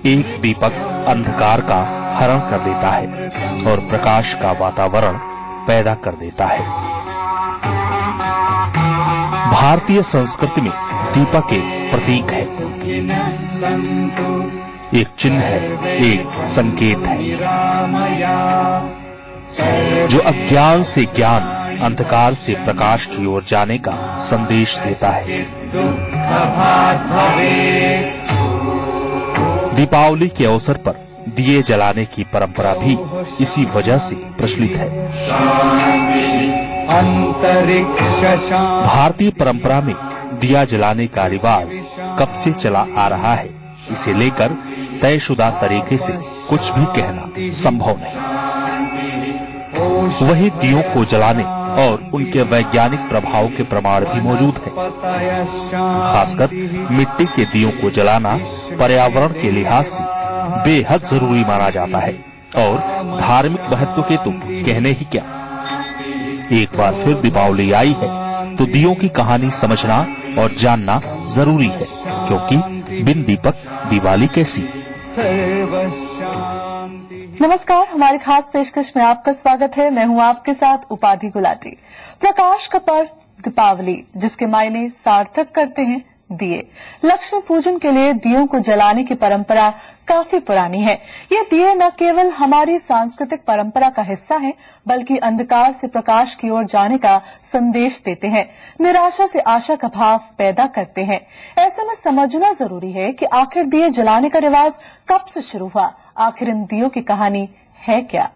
एक दीपक अंधकार का हरण कर देता है और प्रकाश का वातावरण पैदा कर देता है। भारतीय संस्कृति में दीपक एक प्रतीक है, एक चिन्ह है, एक संकेत है जो अज्ञान से ज्ञान, अंधकार से प्रकाश की ओर जाने का संदेश देता है। दीपावली के अवसर पर दिए जलाने की परंपरा भी इसी वजह से प्रचलित है। भारतीय परंपरा में दिया जलाने का रिवाज कब से चला आ रहा है, इसे लेकर तयशुदा तरीके से कुछ भी कहना संभव नहीं। वही दियों को जलाने और उनके वैज्ञानिक प्रभाव के प्रमाण भी मौजूद हैं। खासकर मिट्टी के दियों को जलाना पर्यावरण के लिहाज से बेहद जरूरी माना जाता है और धार्मिक महत्व के तो कहने ही क्या। एक बार फिर दीपावली आई है तो दियों की कहानी समझना और जानना जरूरी है, क्योंकि बिन दीपक दिवाली कैसी। नमस्कार, हमारी खास पेशकश में आपका स्वागत है। मैं हूं आपके साथ उपाधि गुलाटी। प्रकाश का पर्व दीपावली, जिसके मायने सार्थक करते हैं दिए। लक्ष्मी पूजन के लिए दियों को जलाने की परंपरा काफी पुरानी है। ये दिए न केवल हमारी सांस्कृतिक परंपरा का हिस्सा हैं, बल्कि अंधकार से प्रकाश की ओर जाने का संदेश देते हैं, निराशा से आशा का भाव पैदा करते हैं। ऐसे में समझना जरूरी है कि आखिर दिए जलाने का रिवाज कब से शुरू हुआ, आखिर इन दियों की कहानी है क्या।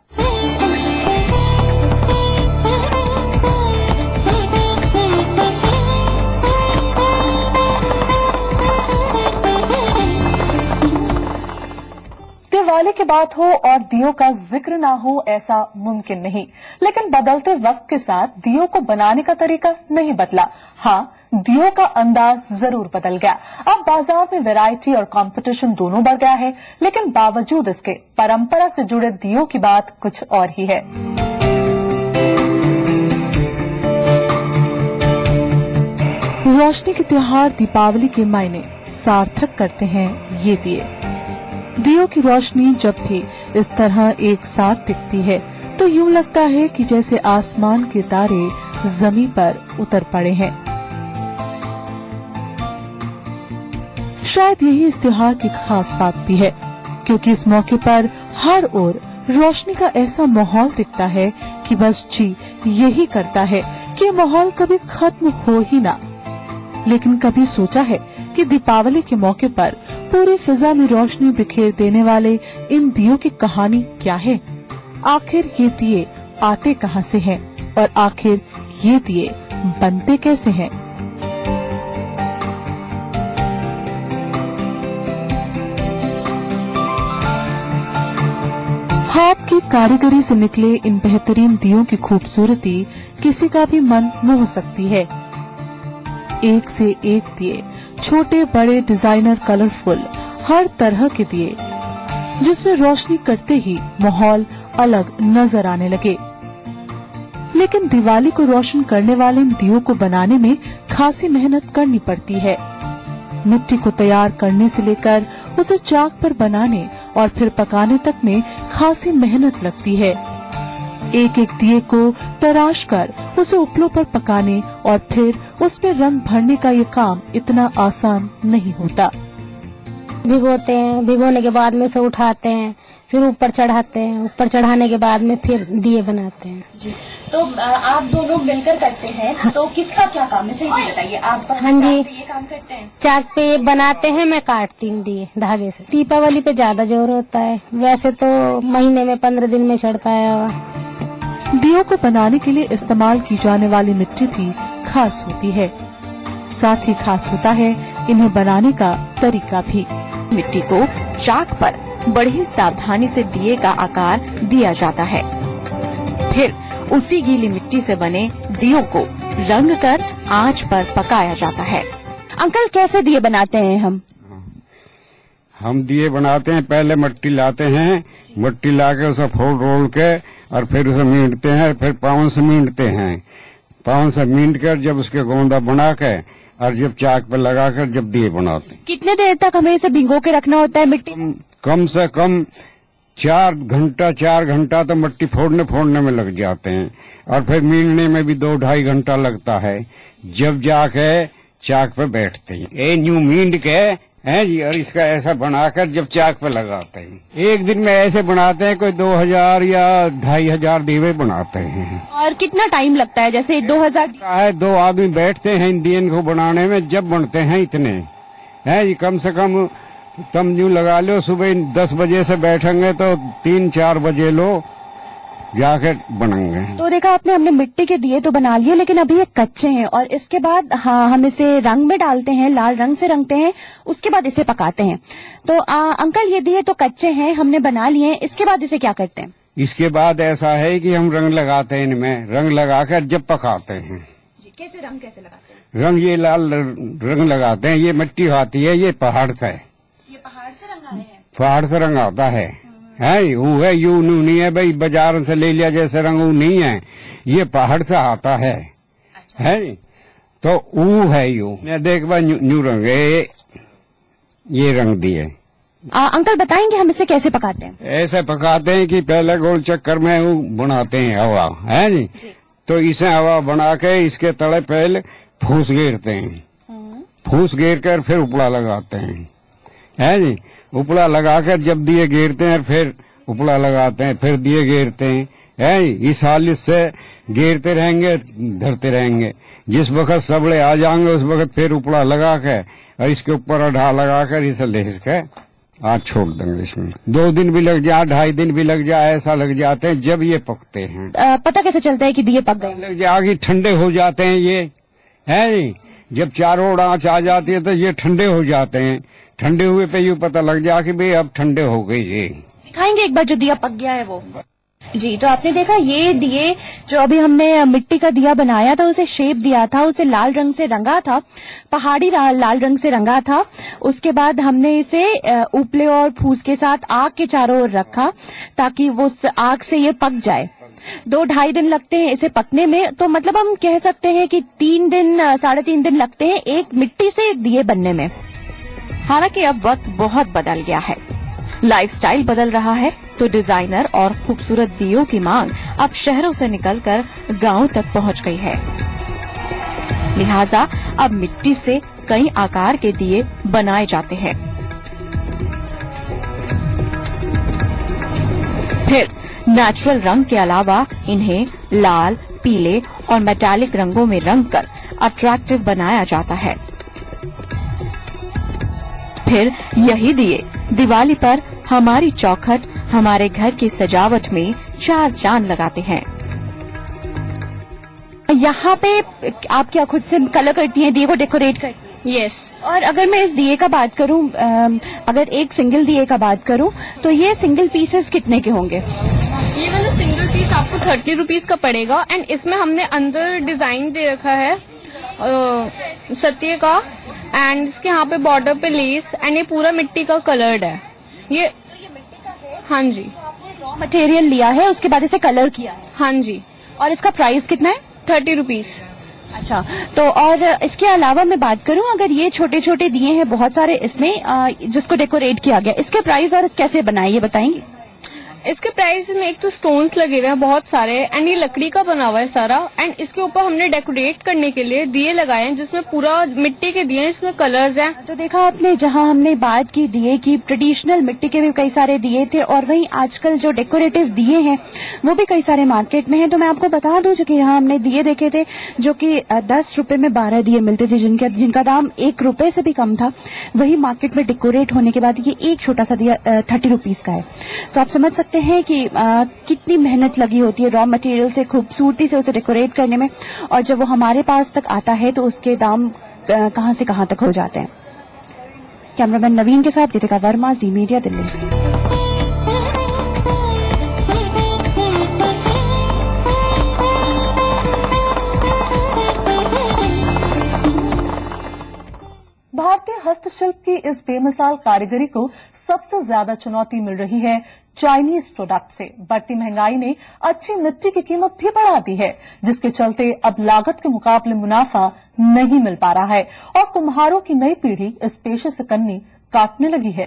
दिवाली की बात हो और दियों का जिक्र ना हो, ऐसा मुमकिन नहीं। लेकिन बदलते वक्त के साथ दियों को बनाने का तरीका नहीं बदला। हाँ, दियों का अंदाज जरूर बदल गया। अब बाजार में वैरायटी और कंपटीशन दोनों बढ़ गया है, लेकिन बावजूद इसके परंपरा से जुड़े दियों की बात कुछ और ही है। रोशनी के त्योहार दीपावली के मायने सार्थक करते हैं ये दिए। दियों की रोशनी जब भी इस तरह एक साथ दिखती है तो यूं लगता है कि जैसे आसमान के तारे जमीन पर उतर पड़े हैं। शायद यही इस त्योहार की खास बात भी है, क्योंकि इस मौके पर हर ओर रोशनी का ऐसा माहौल दिखता है कि बस जी यही करता है कि ये माहौल कभी खत्म हो ही ना। लेकिन कभी सोचा है कि दीपावली के मौके पर पूरी फिजा में रोशनी बिखेर देने वाले इन दियों की कहानी क्या है? आखिर ये दिए आते कहां से हैं और आखिर ये दिए बनते कैसे हैं? हाथ की कारीगरी से निकले इन बेहतरीन दियों की खूबसूरती किसी का भी मन मोह सकती है। एक से एक दिए, छोटे बड़े, डिजाइनर, कलरफुल, हर तरह के दिए, जिसमें रोशनी करते ही माहौल अलग नजर आने लगे। लेकिन दिवाली को रोशन करने वाले इन दियों को बनाने में खासी मेहनत करनी पड़ती है। मिट्टी को तैयार करने से लेकर उसे चाक पर बनाने और फिर पकाने तक में खासी मेहनत लगती है। एक एक दिए को तराश कर उसे उपलों पर पकाने और फिर उसमें रंग भरने का ये काम इतना आसान नहीं होता। भिगोते हैं, भिगोने के बाद में से उठाते हैं, फिर ऊपर चढ़ाते हैं, ऊपर चढ़ाने के बाद में फिर दिए बनाते हैं। जी, तो आप दो लोग मिलकर करते हैं। हाँ। तो किसका क्या काम है, सही बताइए। आप हाँ जी, ये काम करते हैं, चाक पे ये बनाते हैं, मैं काटती हूँ दिए धागे से। दीपावली पे ज्यादा जोर होता है, वैसे तो महीने में 15 दिन में चढ़ता है। दियों को बनाने के लिए इस्तेमाल की जाने वाली मिट्टी भी खास होती है, साथ ही खास होता है इन्हें बनाने का तरीका भी। मिट्टी को चाक पर बड़ी सावधानी से दिए का आकार दिया जाता है, फिर उसी गीली मिट्टी से बने दियों को रंग कर आंच पर पकाया जाता है। अंकल, कैसे दिए बनाते हैं हम दिए बनाते हैं, पहले मिट्टी लाते हैं, मिट्टी लाके उसे फोड़ रोल के और फिर उसे मींटते हैं, फिर पावन से मींटते हैं। पावन से मींट कर जब उसके गोंदा बना के और जब चाक पर लगाकर जब दिए बनाते हैं। कितने देर तक हमें इसे भिगो के रखना होता है मिट्टी? कम से कम 4 घंटा तो मिट्टी फोड़ने में लग जाते हैं, और फिर मींडने में भी 2-2.5 घंटा लगता है, जब जाके चाक पे बैठते हैं। ये न्यू मींड के हैं जी, और इसका ऐसा बनाकर जब चाक पे लगाते हैं। एक दिन में ऐसे बनाते हैं कोई 2000 या 2500 दीवे बनाते हैं। और कितना टाइम लगता है? जैसे 2000 है, 2 आदमी बैठते हैं इन दियन को बनाने में, जब बनते हैं इतने हैं जी। कम से कम तुम यूँ लगा लो, सुबह 10 बजे से बैठेंगे तो 3-4 बजे लो जाकर बनेंगे। तो देखा आपने, हमने मिट्टी के दिए तो बना लिए, लेकिन अभी ये कच्चे हैं, और इसके बाद हम इसे रंग में डालते हैं, लाल रंग से रंगते हैं, उसके बाद इसे पकाते हैं। तो अंकल, ये दिए तो कच्चे हैं, हमने बना लिए हैं, इसके बाद इसे क्या करते हैं? इसके बाद ऐसा है कि हम रंग लगाते हैं, इनमें रंग लगाकर जब पकाते हैं। जी, कैसे रंग कैसे लगाते हैं? रंग ये लाल रंग लगाते हैं। ये मिट्टी आती है, ये पहाड़ से, ये पहाड़ से रंग आए हैं? पहाड़ से रंग आता है वो है, यू नू नहीं है भाई, बाजार से ले लिया जैसे रंग वो नहीं है, ये पहाड़ से आता है। अच्छा। है तो वो है यू। मैं देख बा न्यू रंग है, ये रंग दिए। अंकल बताएंगे हम इसे कैसे पकाते हैं? ऐसे पकाते हैं कि पहले गोल चक्कर में वो बनाते हैं हवा, है जी। तो इसे हवा बना के इसके तले पहले फूस घेरते हैं, फूस घेर कर फिर उपड़ा लगाते हैं, है जी। उपड़ा लगाकर जब दिए घेरते हैं, फिर उपड़ा लगाते हैं, फिर दिए घेरते हैं, है। इस हालत से घेरते रहेंगे, धरते रहेंगे। जिस वक्त सबड़े आ जाएंगे उस वक्त फिर उपड़ा लगा के और इसके ऊपर अढ़ा लगाकर इसे लेस के आज छोड़ देंगे। इसमें 2 दिन भी लग जाए, 2.5 दिन भी लग जाए, ऐसा लग जाते हैं जब ये पकते हैं। पता कैसे चलता है कि दिए पक गए? लग जाएगी, ठंडे हो जाते हैं ये, है। जब चारों ओर आँच आ जाती है तो ये ठंडे हो जाते हैं। ठंडे हुए पे यूँ पता लग जाए कि भाई अब ठंडे हो गए। ये दिखाएंगे एक बार जो दिया पक गया है वो। जी, तो आपने देखा ये दिए जो अभी हमने मिट्टी का दिया बनाया था, उसे शेप दिया था, उसे लाल रंग से रंगा था, पहाड़ी लाल रंग से रंगा था। उसके बाद हमने इसे उपले और फूस के साथ आग के चारों ओर रखा ताकि वो आग से ये पक जाए। 2-2.5 दिन लगते हैं इसे पकने में, तो मतलब हम कह सकते हैं कि 3 दिन 3.5 दिन लगते हैं एक मिट्टी से एक दिए बनने में। हालांकि अब वक्त बहुत बदल गया है, लाइफस्टाइल बदल रहा है, तो डिजाइनर और खूबसूरत दियों की मांग अब शहरों से निकलकर गांवों तक पहुंच गई है। लिहाजा अब मिट्टी से कई आकार के दिए बनाए जाते हैं। फिर नेचुरल रंग के अलावा इन्हें लाल, पीले और मेटालिक रंगों में रंगकर अट्रैक्टिव बनाया जाता है। फिर यही दिए दिवाली पर हमारी चौखट, हमारे घर की सजावट में 4 चांद लगाते हैं। यहाँ पे आप क्या खुद से कलर करती हैं, दिए को डेकोरेट करती हैं? यस। और अगर मैं इस दिए का बात करूं, अगर एक सिंगल दिए का बात करूं, तो ये सिंगल पीसेस कितने के होंगे? ये वाला सिंगल पीस आपको 30 रुपीज का पड़ेगा, एंड इसमें हमने अंदर डिजाइन दे रखा है सत्य का, एंड इसके यहाँ पे बॉर्डर पे लेस, एंड ये पूरा मिट्टी का कलर्ड है। ये मिट्टी का है? हाँ जी। रॉ मटेरियल लिया है, उसके बाद इसे कलर किया है? हाँ जी। और इसका प्राइस कितना है? 30 रुपीज। अच्छा, तो और इसके अलावा मैं बात करूं, अगर ये छोटे छोटे दिए हैं बहुत सारे इसमें जिसको डेकोरेट किया गया, इसके प्राइस और कैसे बनाए ये बताएंगे? इसके प्राइस में एक तो स्टोन्स लगे हुए हैं बहुत सारे, एंड ये लकड़ी का बना हुआ है सारा, एंड इसके ऊपर हमने डेकोरेट करने के लिए दिए लगाए हैं जिसमें पूरा मिट्टी के दिए, इसमें कलर्स हैं। तो देखा आपने, जहां हमने बात की दिए की, ट्रेडिशनल मिट्टी के भी कई सारे दिए थे, और वहीं आजकल जो डेकोरेटिव दिए हैं वो भी कई सारे मार्केट में हैं। तो मैं आपको बता दूं कि यहाँ हमने दिए देखे थे जो कि 10 रुपए में 12 दिए मिलते थे, जिनका दाम 1 रुपए से भी कम था। वही मार्केट में डेकोरेट होने के बाद ये एक छोटा सा दिया 30 रुपीज का है। तो आप समझ सकते हैं कि कितनी मेहनत लगी होती है रॉ मटेरियल से खूबसूरती से उसे डेकोरेट करने में, और जब वो हमारे पास तक आता है तो उसके दाम कहां से कहां तक हो जाते हैं। कैमरामैन नवीन के साथ गीतिका वर्मा, जी मीडिया, दिल्ली। भारतीय हस्तशिल्प की इस बेमिसाल कारीगरी को सबसे ज्यादा चुनौती मिल रही है चाइनीज प्रोडक्ट से। बढ़ती महंगाई ने अच्छी मिट्टी की कीमत भी बढ़ा दी है, जिसके चलते अब लागत के मुकाबले मुनाफा नहीं मिल पा रहा है और कुम्हारों की नई पीढ़ी इस पेशे से कन्नी काटने लगी है।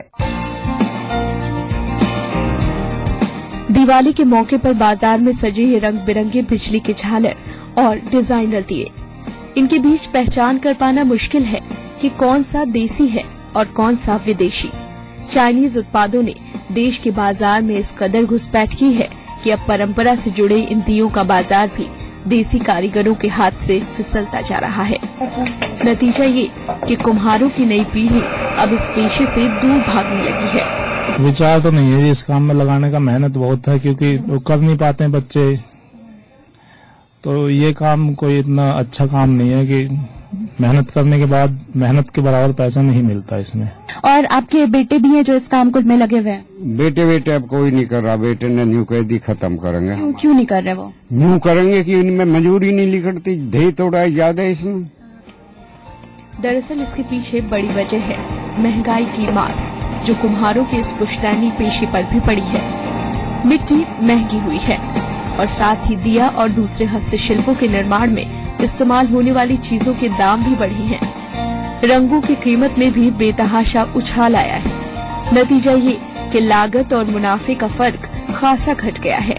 दिवाली के मौके पर बाजार में सजे हैं रंग बिरंगे बिजली के झालर और डिजाइनर दिए। इनके बीच पहचान कर पाना मुश्किल है कि कौन सा देसी है और कौन सा विदेशी। चाइनीज उत्पादों ने देश के बाजार में इस कदर घुसपैठ की है कि अब परंपरा से जुड़े इन दियों का बाजार भी देसी कारीगरों के हाथ से फिसलता जा रहा है। नतीजा ये कि कुम्हारों की नई पीढ़ी अब इस पेशे से दूर भागने लगी है। विचार तो नहीं है इस काम में लगाने का, मेहनत बहुत है क्योंकि वो कर नहीं पाते हैं बच्चे, तो ये काम कोई इतना अच्छा काम नहीं है कि मेहनत करने के बाद मेहनत के बराबर पैसा नहीं मिलता इसमें। और आपके बेटे भी हैं जो इस काम में लगे हुए हैं? बेटे अब कोई नहीं कर रहा, बेटे ने न्यू कह दी खत्म करेंगे। क्यों नहीं कर रहे वो? न्यू करेंगे कि इनमें मजूरी नहीं लिखती, दही तोड़ाई ज्यादा है इसमें। दरअसल इसके पीछे बड़ी वजह है महंगाई की मार, जो कुम्हारों के इस पुश्तैनी पेशे पर भी पड़ी है। मिट्टी महंगी हुई है और साथ ही दिया और दूसरे हस्तशिल्पों के निर्माण में इस्तेमाल होने वाली चीजों के दाम भी बढ़े हैं। रंगों की कीमत में भी बेतहाशा उछाल आया है। नतीजा ये कि लागत और मुनाफे का फर्क खासा घट गया है।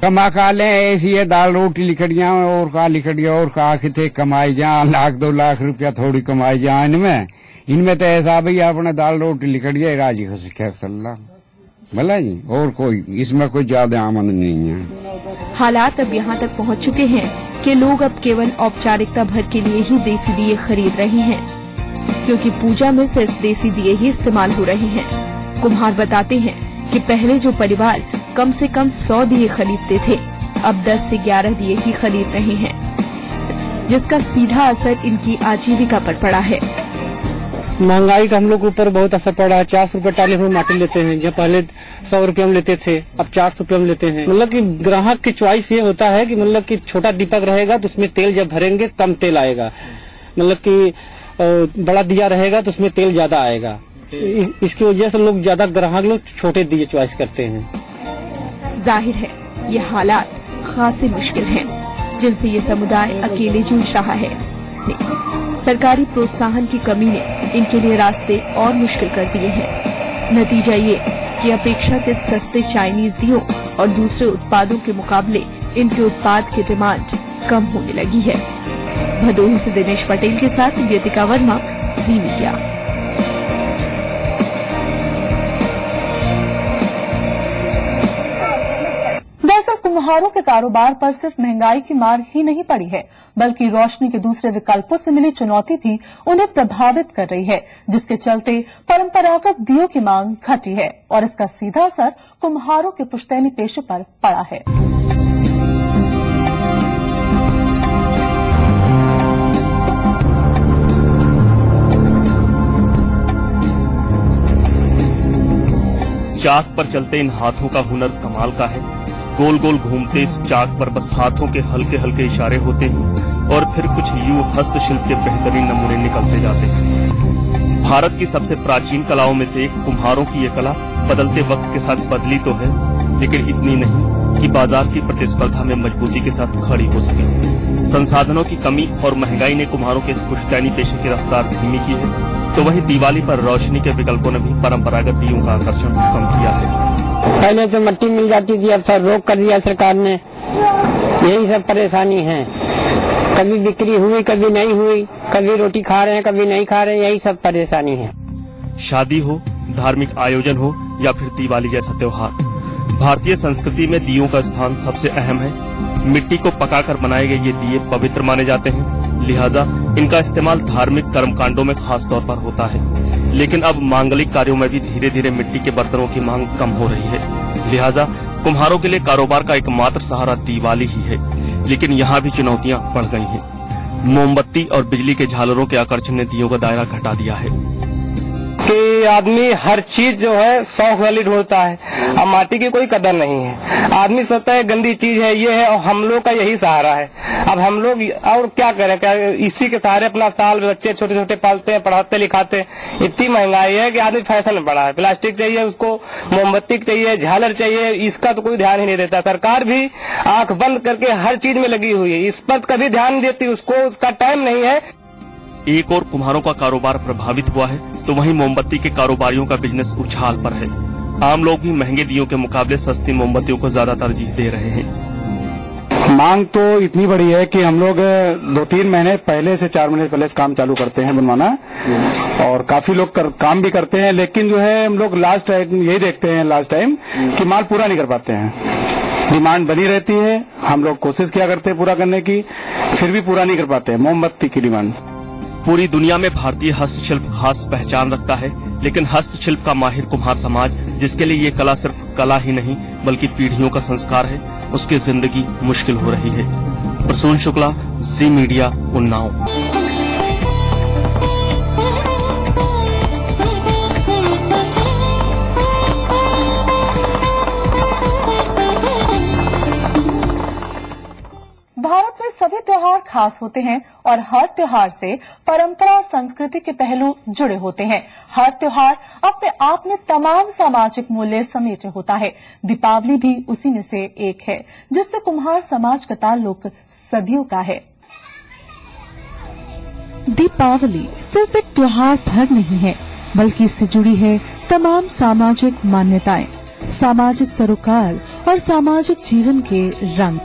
कमा का ले ऐसी है दाल रोटी लिखड़िया और का लिखड़िया और का थे कमाई जा 1-2 लाख रुपया थोड़ी कमाई जा इनमें तो ऐसा भैया अपने दाल रोटी लिखड़िया राजी खसल्ला भला जी, और कोई इसमें कोई ज्यादा आमद नहीं है। हालात अब यहाँ तक पहुँच चुके हैं कि लोग अब केवल औपचारिकता भर के लिए ही देसी दिए खरीद रहे हैं, क्योंकि पूजा में सिर्फ देसी दिए ही इस्तेमाल हो रहे हैं। कुम्हार बताते हैं कि पहले जो परिवार कम से कम 100 दिए खरीदते थे, अब 10 से 11 दिए ही खरीद रहे हैं, जिसका सीधा असर इनकी आजीविका पर पड़ा है। महंगाई का हम लोग ऊपर बहुत असर पड़ा है। 400 रुपए टाली हम माटी लेते हैं, जब पहले 100 रुपये हम लेते थे, अब 400 रुपये हम लेते हैं। मतलब कि ग्राहक की चॉइस ये होता है कि मतलब कि छोटा दीपक रहेगा तो उसमें तेल जब भरेंगे कम तेल आएगा, मतलब कि बड़ा दिया रहेगा तो उसमें तेल ज्यादा आएगा। इसकी वजह से लोग ज्यादा ग्राहक लोग छोटे दिए चॉइस करते हैं। जाहिर है ये हालात खासे मुश्किल हैं, जिनसे ये समुदाय अकेले जूझ रहा है। सरकारी प्रोत्साहन की कमी ने इनके लिए रास्ते और मुश्किल कर दिए हैं। नतीजा ये कि अपेक्षाकृत सस्ते चाइनीज दियों और दूसरे उत्पादों के मुकाबले इनके उत्पाद की डिमांड कम होने लगी है। भदोही से दिनेश पटेल के साथ व्यतिका वर्मा, जी मीडिया। दरअसल कुम्हारों के कारोबार पर सिर्फ महंगाई की मार ही नहीं पड़ी है, बल्कि रोशनी के दूसरे विकल्पों से मिली चुनौती भी उन्हें प्रभावित कर रही है, जिसके चलते परंपरागत दियों की मांग घटी है और इसका सीधा असर कुम्हारों के पुश्तैनी पेशे पर पड़ा है। चाक पर चलते इन हाथों का हुनर कमाल का है। गोल गोल घूमते इस चाक पर बस हाथों के हल्के हल्के इशारे होते हैं और फिर कुछ यूं हस्तशिल्प के बेहतरीन नमूने निकलते जाते हैं। भारत की सबसे प्राचीन कलाओं में से एक कुम्हारों की ये कला बदलते वक्त के साथ बदली तो है, लेकिन इतनी नहीं कि बाजार की प्रतिस्पर्धा में मजबूती के साथ खड़ी हो सके। संसाधनों की कमी और महंगाई ने कुम्हारों के इस पुश्तैनी पेशे की रफ्तार धीमी की है, तो वहीं दिवाली पर रोशनी के विकल्पों ने भी परंपरागत दियों का आकर्षण कम किया है। पहले तो मिट्टी मिल जाती थी, अब सब रोक कर दिया सरकार ने। यही सब परेशानी है, कभी बिक्री हुई कभी नहीं हुई, कभी रोटी खा रहे हैं कभी नहीं खा रहे हैं, यही सब परेशानी है। शादी हो, धार्मिक आयोजन हो या फिर दिवाली जैसा त्योहार, भारतीय संस्कृति में दियों का स्थान सबसे अहम है। मिट्टी को पकाकर बनाए गए ये दिए पवित्र माने जाते हैं, लिहाजा इनका इस्तेमाल धार्मिक कर्मकांडों में खास तौर पर होता है। लेकिन अब मांगलिक कार्यों में भी धीरे धीरे मिट्टी के बर्तनों की मांग कम हो रही है, लिहाजा कुम्हारों के लिए कारोबार का एकमात्र सहारा दिवाली ही है। लेकिन यहाँ भी चुनौतियाँ बढ़ गई हैं। मोमबत्ती और बिजली के झालरों के आकर्षण ने दियों का दायरा घटा दिया है कि आदमी हर चीज जो है शौक वाली ढूंढता है, अब माटी की कोई कदर नहीं है। आदमी सोचता है गंदी चीज है ये है, और हम लोग का यही सहारा है। अब हम लोग और क्या करें, क्या इसी के सहारे अपना साल बच्चे छोटे छोटे पालते हैं, पढ़ाते लिखाते। इतनी महंगाई है कि आदमी फैशन में पड़ा है, प्लास्टिक चाहिए उसको, मोमबत्ती चाहिए, झालर चाहिए, इसका तो कोई ध्यान ही नहीं देता। सरकार भी आंख बंद करके हर चीज में लगी हुई है, इस पर कभी ध्यान नहीं देती, उसको उसका टाइम नहीं है। एक और कुम्हारों का कारोबार प्रभावित हुआ है, तो वहीं मोमबत्ती के कारोबारियों का बिजनेस उछाल पर है। आम लोग भी महंगे दियों के मुकाबले सस्ती मोमबत्तियों को ज्यादा तरजीह दे रहे हैं। मांग तो इतनी बड़ी है कि हम लोग 2-3 महीने पहले से 4 महीने पहले से काम चालू करते हैं बनवाना, और काफी लोग काम भी करते हैं, लेकिन जो है हम लोग लास्ट टाइम यही देखते हैं लास्ट टाइम कि माल पूरा नहीं कर पाते हैं। डिमांड बनी रहती है, हम लोग कोशिश किया करते हैं पूरा करने की, फिर भी पूरा नहीं कर पाते हैं मोमबत्ती की डिमांड। पूरी दुनिया में भारतीय हस्तशिल्प खास पहचान रखता है, लेकिन हस्तशिल्प का माहिर कुम्हार समाज, जिसके लिए ये कला सिर्फ कला ही नहीं बल्कि पीढ़ियों का संस्कार है, उसकी जिंदगी मुश्किल हो रही है। प्रसून शुक्ला, जी मीडिया, उन्नाव। भारत में सभी त्योहार खास होते हैं और हर त्योहार से परंपरा और संस्कृति के पहलू जुड़े होते हैं। हर त्योहार अपने आप में तमाम सामाजिक मूल्य समेटे होता है। दीपावली भी उसी में से एक है, जिससे कुम्हार समाज का ताल्लुक सदियों का है। दीपावली सिर्फ एक त्योहार भर नहीं है, बल्कि इससे जुड़ी है तमाम सामाजिक मान्यताएं, सामाजिक सरोकार और सामाजिक जीवन के रंग,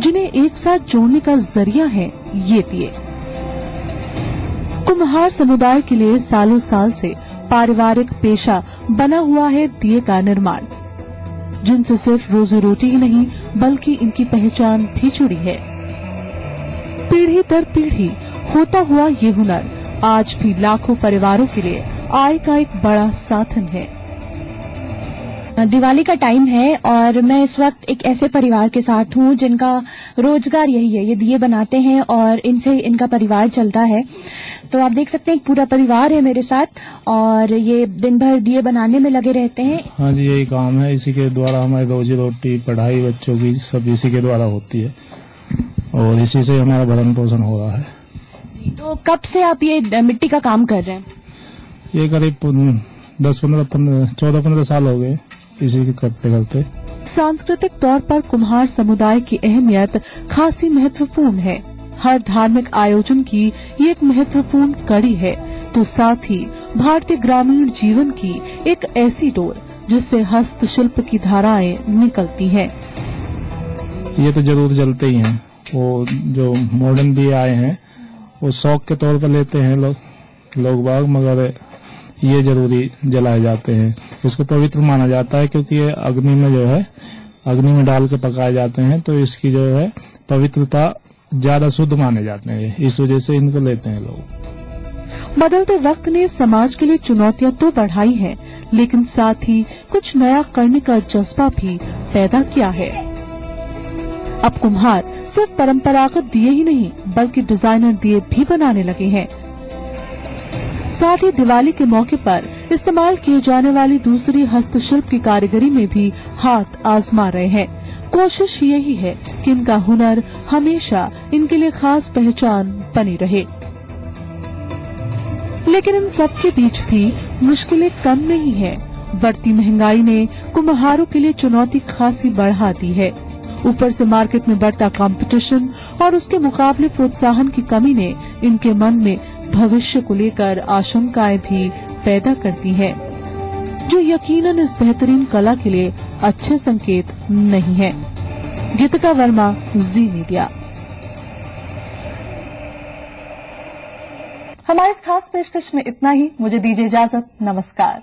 जिन्हें एक साथ जोड़ने का जरिया है ये दिए। कुम्हार समुदाय के लिए सालों साल से पारिवारिक पेशा बना हुआ है दिए का निर्माण, जिनसे सिर्फ रोजी रोटी ही नहीं बल्कि इनकी पहचान भी जुड़ी है। पीढ़ी दर पीढ़ी होता हुआ ये हुनर आज भी लाखों परिवारों के लिए आय का एक बड़ा साधन है। दिवाली का टाइम है और मैं इस वक्त एक ऐसे परिवार के साथ हूँ जिनका रोजगार यही है, ये दिए बनाते हैं और इनसे इनका परिवार चलता है। तो आप देख सकते हैं एक पूरा परिवार है मेरे साथ और ये दिन भर दिए बनाने में लगे रहते हैं। हाँ जी, यही काम है, इसी के द्वारा हमारी रोजी रोटी, पढ़ाई बच्चों की सब इसी के द्वारा होती है और इसी से हमारा भरण पोषण हो रहा है। तो कब से आप ये मिट्टी का काम कर रहे हैं? ये करीब 14-15 साल हो गए इसी के करते करते। सांस्कृतिक तौर पर कुम्हार समुदाय की अहमियत खासी महत्वपूर्ण है। हर धार्मिक आयोजन की ये एक महत्वपूर्ण कड़ी है, तो साथ ही भारतीय ग्रामीण जीवन की एक ऐसी डोर जिससे हस्तशिल्प की धाराएं निकलती हैं। ये तो जरूर जलते ही हैं। वो जो मॉडर्न दिए आए हैं वो शौक के तौर पर लेते हैं लोग बाग, मगर ये जरूरी जलाए जाते हैं। इसको पवित्र माना जाता है क्योंकि ये अग्नि में डाल के पकाए जाते हैं, तो इसकी जो है पवित्रता ज्यादा शुद्ध माने जाते हैं, इस वजह से इनको लेते हैं लोग। बदलते वक्त ने समाज के लिए चुनौतियां तो बढ़ाई हैं, लेकिन साथ ही कुछ नया करने का जज्बा भी पैदा किया है। अब कुम्हार सिर्फ परंपरागत दिए ही नहीं बल्कि डिजाइनर दिए भी बनाने लगे हैं। साथ ही दिवाली के मौके पर इस्तेमाल किए जाने वाली दूसरी हस्तशिल्प की कारीगरी में भी हाथ आजमा रहे हैं। कोशिश यही है कि इनका हुनर हमेशा इनके लिए खास पहचान बनी रहे। लेकिन इन सब के बीच भी मुश्किलें कम नहीं है। बढ़ती महंगाई ने कुम्हारों के लिए चुनौती खासी बढ़ा दी है। ऊपर से मार्केट में बढ़ता कंपटीशन और उसके मुकाबले प्रोत्साहन की कमी ने इनके मन में भविष्य को लेकर आशंकाएं भी पैदा करती हैं, जो यकीनन इस बेहतरीन कला के लिए अच्छे संकेत नहीं है। गीतिका वर्मा, जी मीडिया। हमारे इस खास पेशकश में इतना ही। मुझे दीजिए इजाजत। नमस्कार।